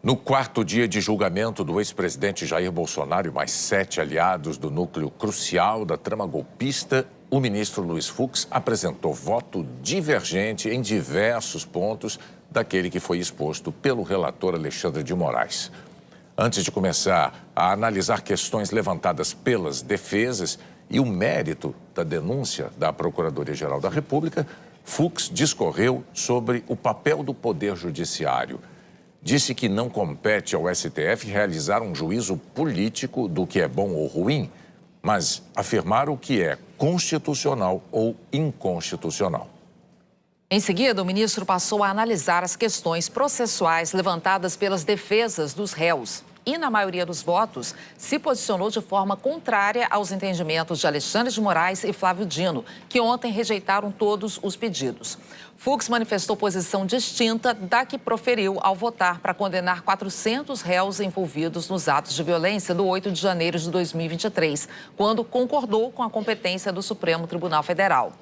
No quarto dia de julgamento do ex-presidente Jair Bolsonaro e mais 7 aliados do núcleo crucial da trama golpista, o ministro Luiz Fux apresentou voto divergente em diversos pontos daquele que foi exposto pelo relator Alexandre de Moraes. Antes de começar a analisar questões levantadas pelas defesas e o mérito da denúncia da Procuradoria-Geral da República, Fux discorreu sobre o papel do Poder Judiciário. Disse que não compete ao STF realizar um juízo político do que é bom ou ruim, mas afirmar o que é constitucional ou inconstitucional. Em seguida, o ministro passou a analisar as questões processuais levantadas pelas defesas dos réus e, na maioria dos votos, se posicionou de forma contrária aos entendimentos de Alexandre de Moraes e Flávio Dino, que ontem rejeitaram todos os pedidos. Fux manifestou posição distinta da que proferiu ao votar para condenar 400 réus envolvidos nos atos de violência do 8 de janeiro de 2023, quando concordou com a competência do Supremo Tribunal Federal.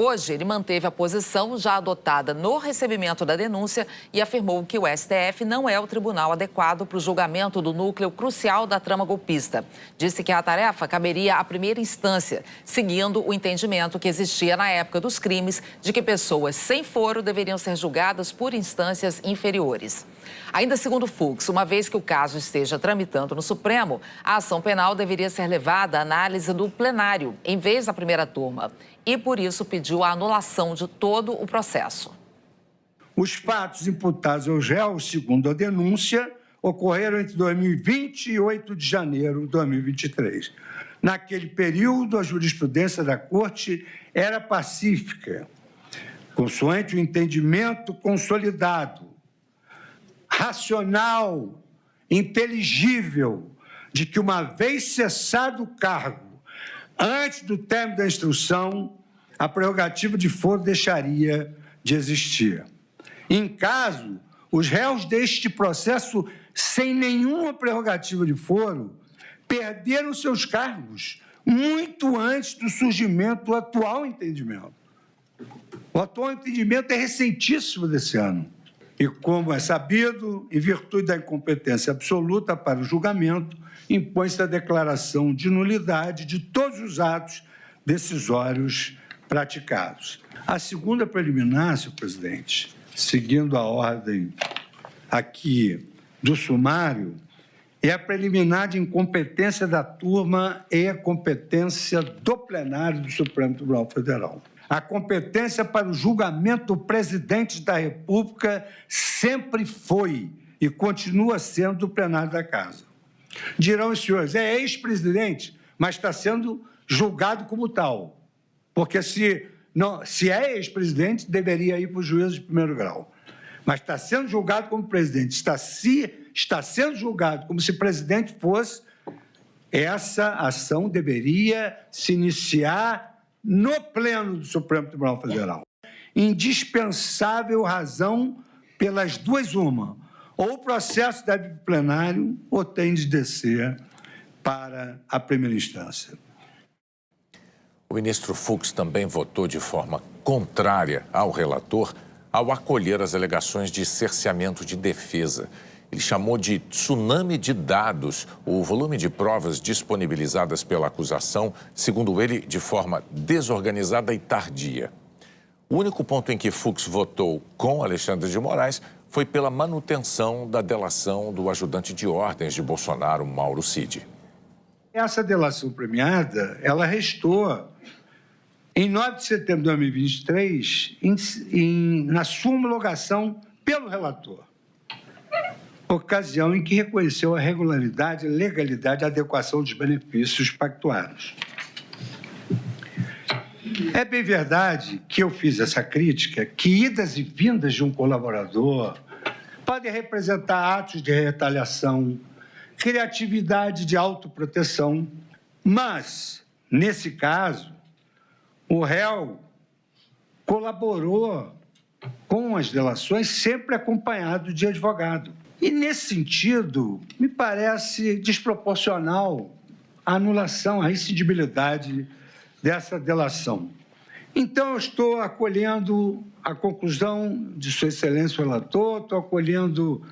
Hoje, ele manteve a posição já adotada no recebimento da denúncia e afirmou que o STF não é o tribunal adequado para o julgamento do núcleo crucial da trama golpista. Disse que a tarefa caberia à primeira instância, seguindo o entendimento que existia na época dos crimes de que pessoas sem foro deveriam ser julgadas por instâncias inferiores. Ainda segundo Fux, uma vez que o caso esteja tramitando no Supremo, a ação penal deveria ser levada à análise do plenário, em vez da primeira turma. E, por isso, pediu a anulação de todo o processo. Os fatos imputados aos réus, segundo a denúncia, ocorreram entre 2020 e 8 de janeiro de 2023. Naquele período, a jurisprudência da Corte era pacífica, consoante o entendimento consolidado, racional, inteligível, de que, uma vez cessado o cargo, antes do término da instrução, a prerrogativa de foro deixaria de existir. Em caso, os réus deste processo, sem nenhuma prerrogativa de foro, perderam seus cargos muito antes do surgimento do atual entendimento. O atual entendimento é recentíssimo desse ano. E, como é sabido, em virtude da incompetência absoluta para o julgamento, impõe-se a declaração de nulidade de todos os atos decisórios praticados. A segunda preliminar, senhor presidente, seguindo a ordem aqui do sumário, é a preliminar de incompetência da turma e a competência do plenário do Supremo Tribunal Federal. A competência para o julgamento do presidente da República sempre foi e continua sendo do plenário da Casa. Dirão os senhores, é ex-presidente, mas está sendo julgado como tal. Porque se é ex-presidente, deveria ir para o juízo de primeiro grau. Mas está sendo julgado como presidente, está sendo julgado como se presidente fosse, essa ação deveria se iniciar no pleno do Supremo Tribunal Federal. Indispensável razão pelas duas uma. Ou o processo deve ir para o plenário ou tem de descer para a primeira instância. O ministro Fux também votou de forma contrária ao relator ao acolher as alegações de cerceamento de defesa. Ele chamou de tsunami de dados o volume de provas disponibilizadas pela acusação, segundo ele, de forma desorganizada e tardia. O único ponto em que Fux votou com Alexandre de Moraes foi pela manutenção da delação do ajudante de ordens de Bolsonaro, Mauro Cid. Essa delação premiada, ela restou em 9 de setembro de 2023, na sua homologação pelo relator, ocasião em que reconheceu a regularidade, a legalidade e a adequação dos benefícios pactuados. É bem verdade que eu fiz essa crítica, que idas e vindas de um colaborador podem representar atos de retaliação, criatividade de autoproteção, mas, nesse caso, o réu colaborou com as delações sempre acompanhado de advogado. E, nesse sentido, me parece desproporcional a anulação, a incidibilidade dessa delação. Então, eu estou acolhendo a conclusão de Sua Excelência o relator, estou acolhendo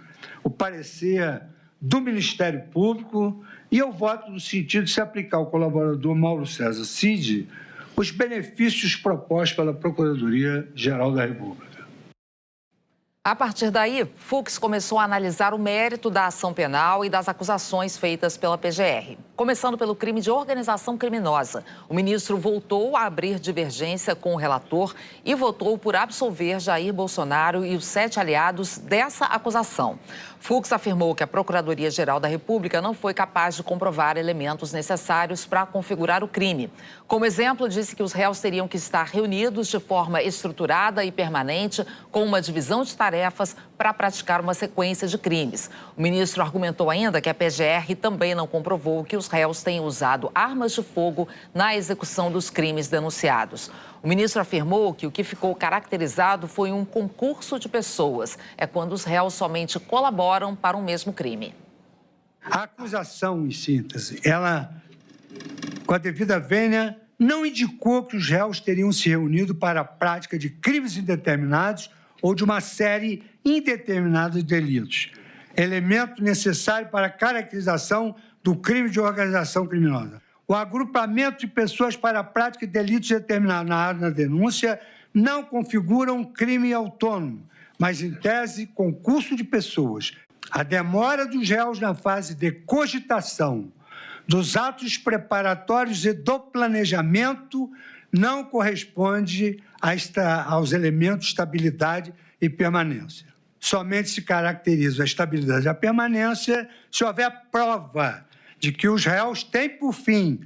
o parecer do Ministério Público e eu voto no sentido de se aplicar ao colaborador Mauro César Cid os benefícios propostos pela Procuradoria-Geral da República. A partir daí, Fux começou a analisar o mérito da ação penal e das acusações feitas pela PGR. Começando pelo crime de organização criminosa. O ministro voltou a abrir divergência com o relator e votou por absolver Jair Bolsonaro e os 7 aliados dessa acusação. Fux afirmou que a Procuradoria-Geral da República não foi capaz de comprovar elementos necessários para configurar o crime. Como exemplo, disse que os réus teriam que estar reunidos de forma estruturada e permanente, com uma divisão de tarefas para praticar uma sequência de crimes. O ministro argumentou ainda que a PGR também não comprovou que os réus tenham usado armas de fogo na execução dos crimes denunciados. O ministro afirmou que o que ficou caracterizado foi um concurso de pessoas. É quando os réus somente colaboram para um mesmo crime. A acusação, em síntese, ela, com a devida vênia, não indicou que os réus teriam se reunido para a prática de crimes indeterminados ou de uma série indeterminada de delitos. Elemento necessário para a caracterização do crime de organização criminosa. O agrupamento de pessoas para a prática de delitos determinados na denúncia não configura um crime autônomo, mas, em tese, concurso de pessoas. A demora dos réus na fase de cogitação, dos atos preparatórios e do planejamento não corresponde aos elementos de estabilidade e permanência. Somente se caracteriza a estabilidade e a permanência se houver prova de que os réus têm, por fim,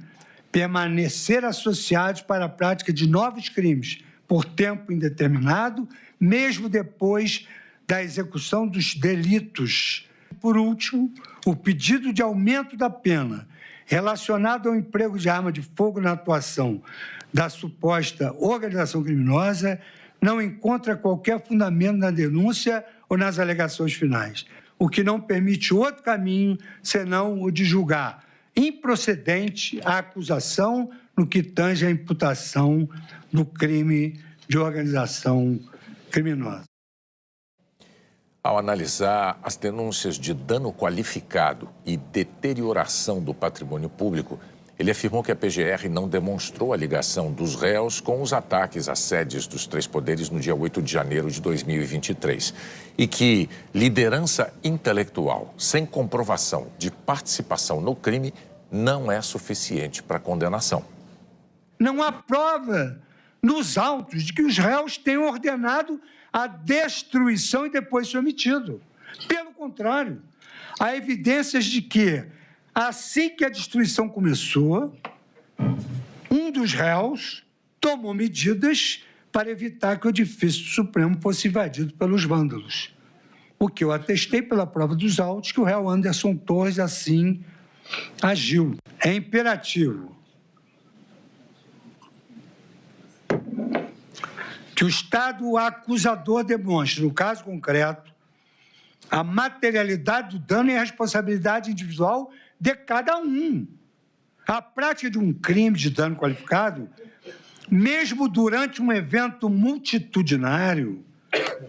permanecer associados para a prática de novos crimes por tempo indeterminado, mesmo depois da execução dos delitos. Por último, o pedido de aumento da pena relacionado ao emprego de arma de fogo na atuação da suposta organização criminosa não encontra qualquer fundamento na denúncia ou nas alegações finais, o que não permite outro caminho senão o de julgar improcedente a acusação no que tange à imputação do crime de organização criminosa. Ao analisar as denúncias de dano qualificado e deterioração do patrimônio público, ele afirmou que a PGR não demonstrou a ligação dos réus com os ataques às sedes dos 3 poderes no dia 8 de janeiro de 2023 e que liderança intelectual sem comprovação de participação no crime não é suficiente para condenação. Não há prova nos autos de que os réus tenham ordenado a destruição e depois se omitido. Pelo contrário, há evidências de que, assim que a destruição começou, um dos réus tomou medidas para evitar que o edifício do Supremo fosse invadido pelos vândalos. O que eu atestei pela prova dos autos que o réu Anderson Torres assim agiu. É imperativo que o Estado acusador demonstre, no caso concreto, a materialidade do dano e a responsabilidade individual de cada um. A prática de um crime de dano qualificado, mesmo durante um evento multitudinário,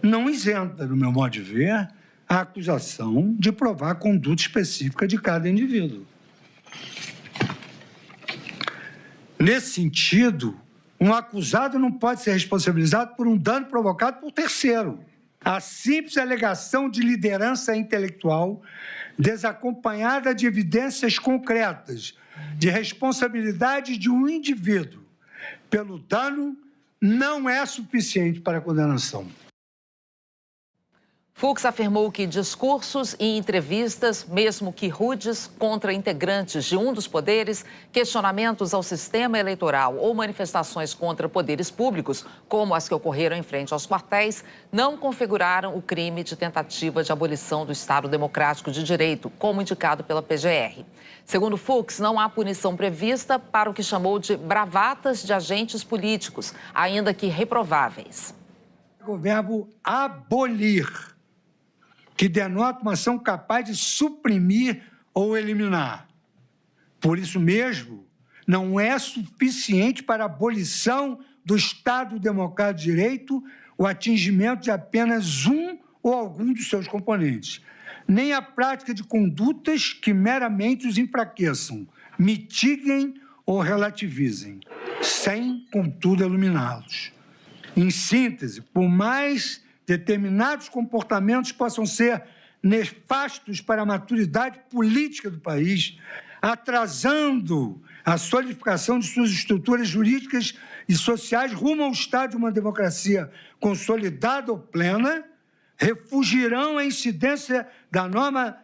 não isenta, no meu modo de ver, a acusação de provar a conduta específica de cada indivíduo. Nesse sentido, um acusado não pode ser responsabilizado por um dano provocado por terceiro. A simples alegação de liderança intelectual, desacompanhada de evidências concretas de responsabilidade de um indivíduo pelo dano, não é suficiente para a condenação. Fux afirmou que discursos e entrevistas, mesmo que rudes, contra integrantes de um dos poderes, questionamentos ao sistema eleitoral ou manifestações contra poderes públicos, como as que ocorreram em frente aos quartéis, não configuraram o crime de tentativa de abolição do Estado Democrático de Direito, como indicado pela PGR. Segundo Fux, não há punição prevista para o que chamou de bravatas de agentes políticos, ainda que reprováveis. O verbo abolir, que denota uma ação capaz de suprimir ou eliminar. Por isso mesmo, não é suficiente para a abolição do Estado Democrático de Direito o atingimento de apenas um ou algum dos seus componentes. nem a prática de condutas que meramente os enfraqueçam, mitiguem ou relativizem, sem, contudo, iluminá-los. Em síntese, por mais determinados comportamentos possam ser nefastos para a maturidade política do país, atrasando a solidificação de suas estruturas jurídicas e sociais rumo ao estado de uma democracia consolidada ou plena, refugirão a incidência da norma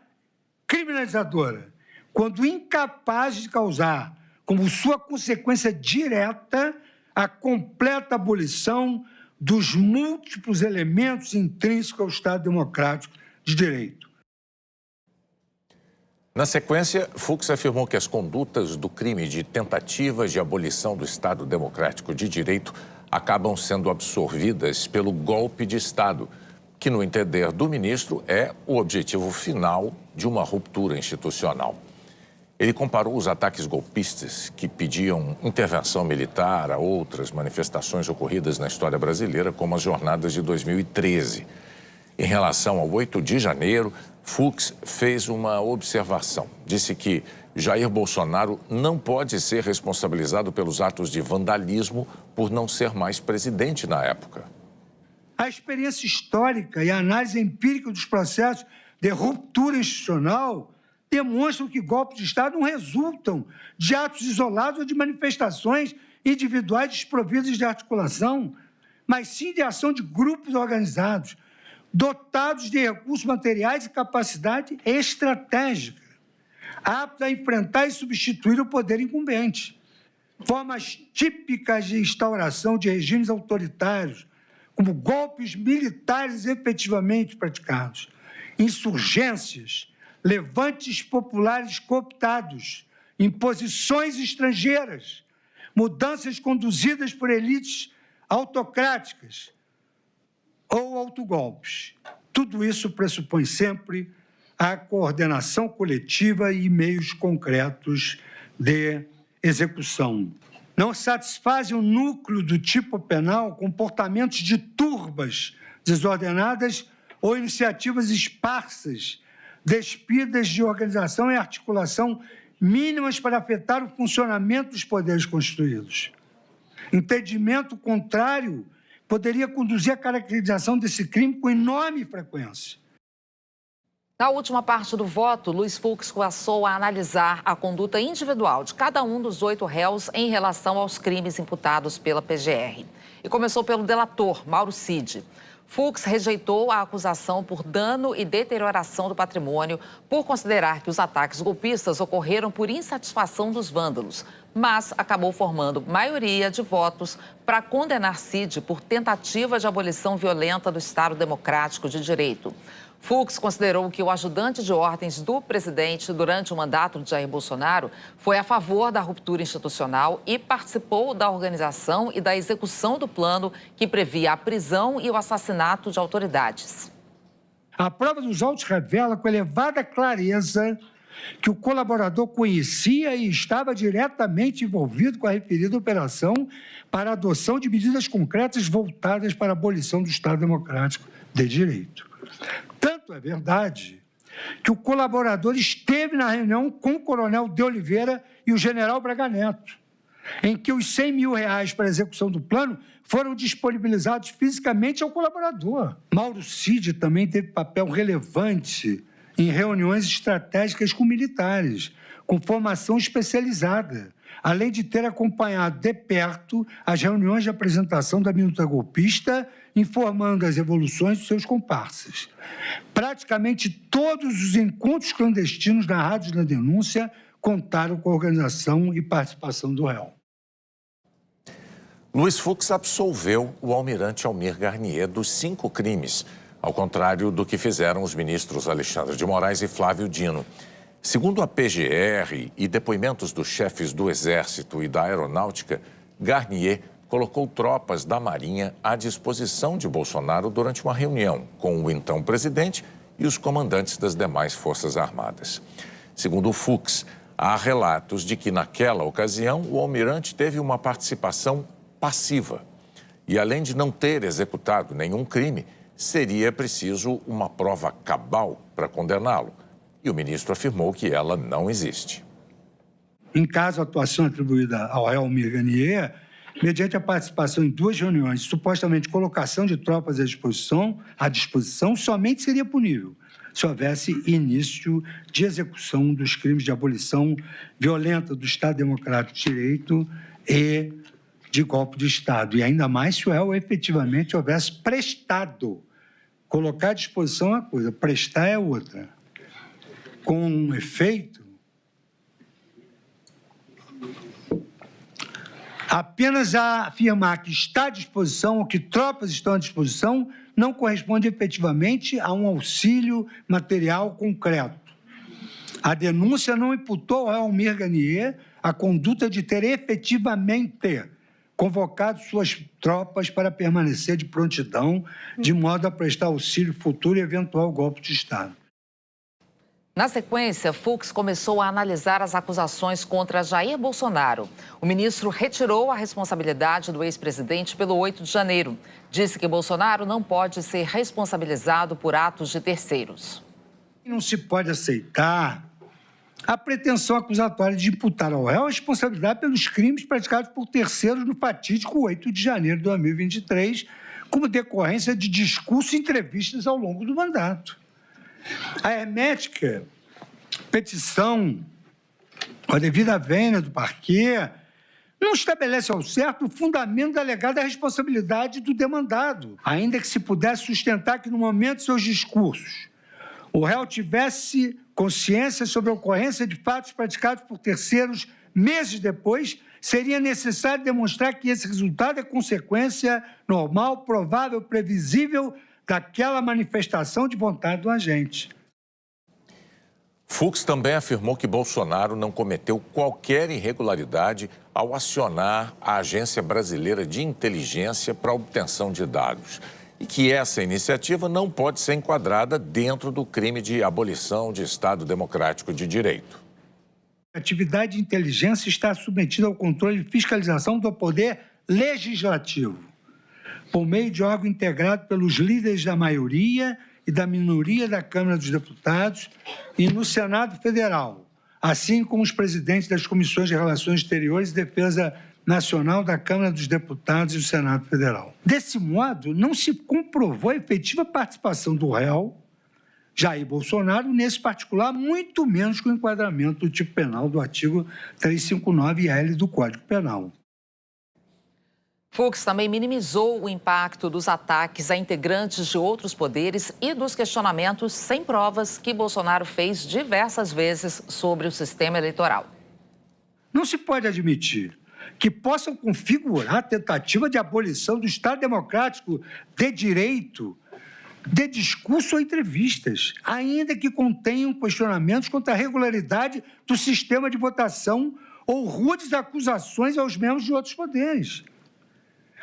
criminalizadora, quando incapazes de causar, como sua consequência direta, a completa abolição dos múltiplos elementos intrínsecos ao Estado democrático de direito. Na sequência, Fux afirmou que as condutas do crime de tentativa de abolição do Estado democrático de direito acabam sendo absorvidas pelo golpe de Estado, que, no entender do ministro, é o objetivo final de uma ruptura institucional. Ele comparou os ataques golpistas que pediam intervenção militar a outras manifestações ocorridas na história brasileira, como as jornadas de 2013. Em relação ao 8 de janeiro, Fux fez uma observação. Disse que Jair Bolsonaro não pode ser responsabilizado pelos atos de vandalismo por não ser mais presidente na época. A experiência histórica e a análise empírica dos processos de ruptura institucional demonstram que golpes de Estado não resultam de atos isolados ou de manifestações individuais desprovidas de articulação, mas sim de ação de grupos organizados, dotados de recursos materiais e capacidade estratégica, aptos a enfrentar e substituir o poder incumbente. Formas típicas de instauração de regimes autoritários, como golpes militares efetivamente praticados, insurgências, levantes populares cooptados, imposições estrangeiras, mudanças conduzidas por elites autocráticas ou autogolpes. Tudo isso pressupõe sempre a coordenação coletiva e meios concretos de execução. Não satisfazem o núcleo do tipo penal comportamentos de turbas desordenadas ou iniciativas esparsas, despidas de organização e articulação mínimas para afetar o funcionamento dos poderes constituídos. Entendimento contrário poderia conduzir à caracterização desse crime com enorme frequência. Na última parte do voto, Luiz Fux passou a analisar a conduta individual de cada um dos 8 réus em relação aos crimes imputados pela PGR. E começou pelo delator, Mauro Cid. Fux rejeitou a acusação por dano e deterioração do patrimônio por considerar que os ataques golpistas ocorreram por insatisfação dos vândalos, mas acabou formando maioria de votos para condenar Cid por tentativa de abolição violenta do Estado Democrático de Direito. Fux considerou que o ajudante de ordens do presidente durante o mandato de Jair Bolsonaro foi a favor da ruptura institucional e participou da organização e da execução do plano que previa a prisão e o assassinato de autoridades. A prova dos autos revela com elevada clareza que o colaborador conhecia e estava diretamente envolvido com a referida operação para a adoção de medidas concretas voltadas para a abolição do Estado Democrático de Direito. Tanto é verdade que o colaborador esteve na reunião com o coronel de Oliveira e o general Braga Neto, em que os R$100 mil para a execução do plano foram disponibilizados fisicamente ao colaborador. Mauro Cid também teve papel relevante em reuniões estratégicas com militares, com formação especializada, além de ter acompanhado de perto as reuniões de apresentação da minuta golpista, informando as evoluções dos seus comparsas. Praticamente todos os encontros clandestinos narrados na denúncia contaram com a organização e participação do réu. Luiz Fux absolveu o almirante Almir Garnier dos 5 crimes, ao contrário do que fizeram os ministros Alexandre de Moraes e Flávio Dino. Segundo a PGR e depoimentos dos chefes do Exército e da Aeronáutica, Garnier colocou tropas da Marinha à disposição de Bolsonaro durante uma reunião com o então presidente e os comandantes das demais Forças Armadas. Segundo o Fux, há relatos de que, naquela ocasião, o almirante teve uma participação passiva e, além de não ter executado nenhum crime, seria preciso uma prova cabal para condená-lo. E o ministro afirmou que ela não existe. Em caso, a atuação atribuída ao réu Almir Ganier, mediante a participação em 2 reuniões, supostamente colocação de tropas à disposição, somente seria punível se houvesse início de execução dos crimes de abolição violenta do Estado Democrático de Direito e de golpe de Estado. E ainda mais se o réu efetivamente houvesse prestado. Colocar à disposição é uma coisa, prestar é outra. Com efeito, apenas a afirmar que está à disposição ou que tropas estão à disposição não corresponde efetivamente a um auxílio material concreto. A denúncia não imputou ao réu Almir Ganier a conduta de ter efetivamente convocado suas tropas para permanecer de prontidão, de modo a prestar auxílio futuro e eventual golpe de Estado. Na sequência, Fux começou a analisar as acusações contra Jair Bolsonaro. O ministro retirou a responsabilidade do ex-presidente pelo 8 de janeiro. Disse que Bolsonaro não pode ser responsabilizado por atos de terceiros. Não se pode aceitar a pretensão acusatória de imputar ao réu a responsabilidade pelos crimes praticados por terceiros no fatídico 8 de janeiro de 2023, como decorrência de discursos e entrevistas ao longo do mandato. A hermética petição, a devida vênia do parquê, não estabelece ao certo o fundamento da alegada responsabilidade do demandado, ainda que se pudesse sustentar que, no momento de seus discursos, o réu tivesse consciência sobre a ocorrência de fatos praticados por terceiros meses depois, seria necessário demonstrar que esse resultado é consequência normal, provável, previsível daquela manifestação de vontade do agente. Fux também afirmou que Bolsonaro não cometeu qualquer irregularidade ao acionar a Agência Brasileira de Inteligência para a obtenção de dados e que essa iniciativa não pode ser enquadrada dentro do crime de abolição de Estado Democrático de Direito. A atividade de inteligência está submetida ao controle e fiscalização do Poder Legislativo, por meio de órgão integrado pelos líderes da maioria e da minoria da Câmara dos Deputados e no Senado Federal, assim como os presidentes das Comissões de Relações Exteriores e Defesa Nacional da Câmara dos Deputados e do Senado Federal. Desse modo, não se comprovou a efetiva participação do réu, Jair Bolsonaro, nesse particular, muito menos com o enquadramento do tipo penal do artigo 359-L do Código Penal. Fux também minimizou o impacto dos ataques a integrantes de outros poderes e dos questionamentos sem provas que Bolsonaro fez diversas vezes sobre o sistema eleitoral. Não se pode admitir que possam configurar a tentativa de abolição do Estado Democrático de Direito, de discurso ou entrevistas, ainda que contenham questionamentos contra a regularidade do sistema de votação ou rudes acusações aos membros de outros poderes.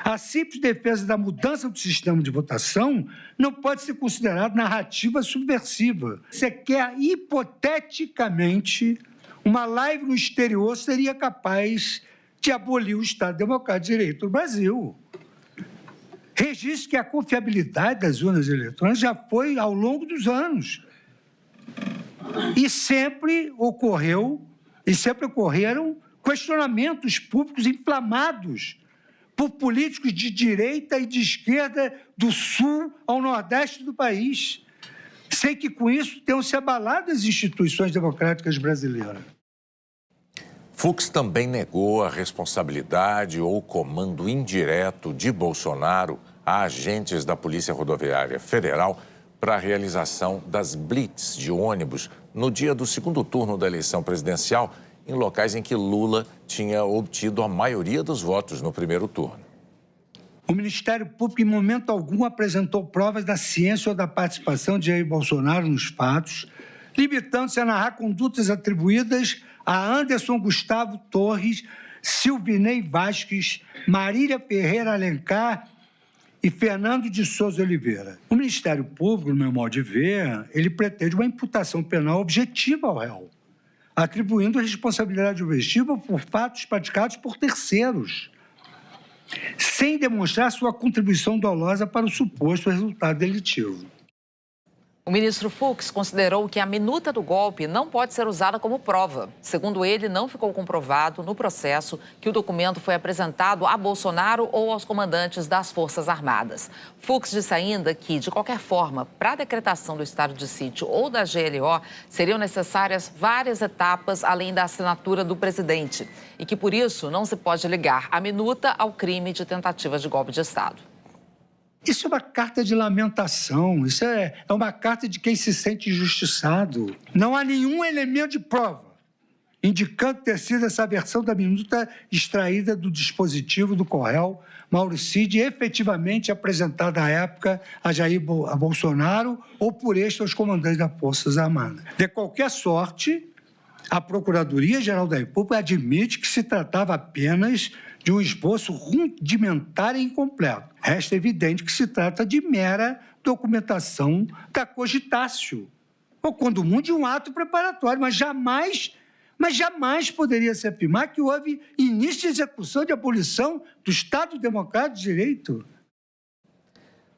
A simples defesa da mudança do sistema de votação não pode ser considerada narrativa subversiva. Sequer hipoteticamente, uma live no exterior seria capaz de abolir o Estado Democrático de Direito no Brasil. Registro que a confiabilidade das urnas eletrônicas já foi ao longo dos anos. E sempre ocorreram questionamentos públicos inflamados por políticos de direita e de esquerda do sul ao nordeste do país. Sei que com isso tenham se abalado as instituições democráticas brasileiras. Fux também negou a responsabilidade ou comando indireto de Bolsonaro a agentes da Polícia Rodoviária Federal para a realização das blitz de ônibus no dia do segundo turno da eleição presidencial, em locais em que Lula tinha obtido a maioria dos votos no primeiro turno. O Ministério Público, em momento algum, apresentou provas da ciência ou da participação de Jair Bolsonaro nos fatos, limitando-se a narrar condutas atribuídas a Anderson Gustavo Torres, Silvinei Vasques, Marília Ferreira Alencar e Fernando de Souza Oliveira. O Ministério Público, no meu modo de ver, ele pretende uma imputação penal objetiva ao réu, atribuindo responsabilidade objetiva por fatos praticados por terceiros. sem demonstrar sua contribuição dolosa para o suposto resultado delitivo. O ministro Fux considerou que a minuta do golpe não pode ser usada como prova. Segundo ele, não ficou comprovado no processo que o documento foi apresentado a Bolsonaro ou aos comandantes das Forças Armadas. Fux disse ainda que, de qualquer forma, para a decretação do estado de sítio ou da GLO, seriam necessárias várias etapas além da assinatura do presidente e que, por isso, não se pode ligar a minuta ao crime de tentativa de golpe de Estado. Isso é uma carta de lamentação, isso é uma carta de quem se sente injustiçado. Não há nenhum elemento de prova indicando ter sido essa versão da minuta extraída do dispositivo do Correio Mauricide e efetivamente apresentada à época a Jair Bolsonaro ou por este aos comandantes das Forças Armadas. De qualquer sorte, a Procuradoria-Geral da República admite que se tratava apenas de um esboço rudimentar e incompleto. Resta evidente que se trata de mera documentação da cogitatio, ou quando muito de um ato preparatório, mas jamais poderia se afirmar que houve início de execução de abolição do Estado Democrático de Direito.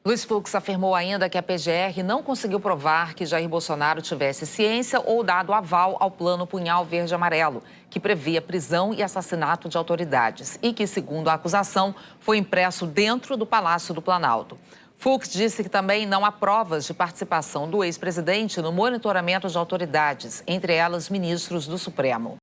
Luiz Fux afirmou ainda que a PGR não conseguiu provar que Jair Bolsonaro tivesse ciência ou dado aval ao plano Punhal Verde-Amarelo, que previa prisão e assassinato de autoridades e que, segundo a acusação, foi impresso dentro do Palácio do Planalto. Fux disse que também não há provas de participação do ex-presidente no monitoramento de autoridades, entre elas ministros do Supremo.